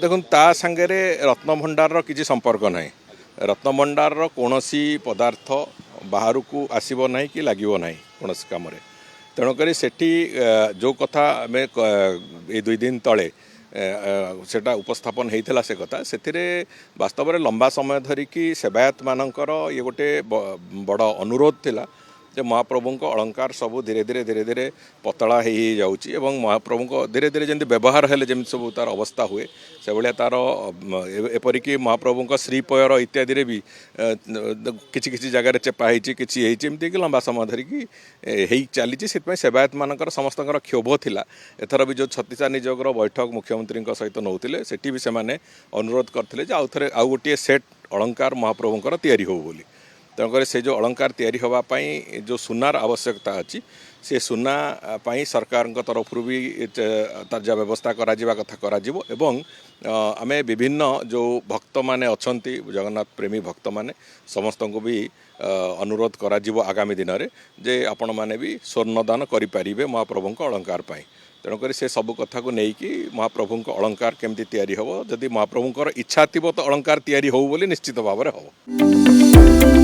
देखो ता सांगे रत्नभंडार किसी संपर्क ना रत्नभंडार कौन पदार्थ बाहर को आसब ना कि लगे ना कौन कम तेणुक से जो कथा आम ये 2 दिन तले सेटा उपस्थापन होता से कथा से वास्तव में लंबा समय धरिकी सेवायत मानकर ये गोटे बड़ अनुरोध थिला जे महाप्रभु अलंकार सब धीरे धीरे धीरे धीरे पतला हो जाऊँगी महाप्रभु को धीरे धीरे जमी व्यवहार हेले जमी सब तार अवस्था हुए से भाया तार एपरिकी महाप्रभु श्रीपयर इत्यादि भी किसी किसी जगार चेपाही किसी लंबा समय धरिकी चली से सेवायत मानकर समस्त क्षोभ थिला एथर भी जो छत्तीसा निजोगर बैठक मुख्यमंत्री सहित नौते सेठी भी से अनुरोध करते आउ थे आउ गोटे सेट अलंकार महाप्रभुंर तैयारी हो बोली तेणुक से जो अलंकार तैयारी होगापाई जो सुनार आवश्यकता अच्छी से सुना पाई सरकार तरफ भी तार व्यवस्था करा कथा करा एवं आमे विभिन्न जो भक्त माने अछंती जगन्नाथ प्रेमी भक्त माने समस्त को भी अनुरोध करा आगामी दिन में जे आपण माने भी स्वर्णदान करें महाप्रभु अलंकार पाई तेणुक से सब कथा को लेकिन महाप्रभु अलंकार केमती तैयारी हम जदि महाप्रभुंर इच्छा थी तो अलंकार तैयारी हो बोली निश्चित भाव में हम।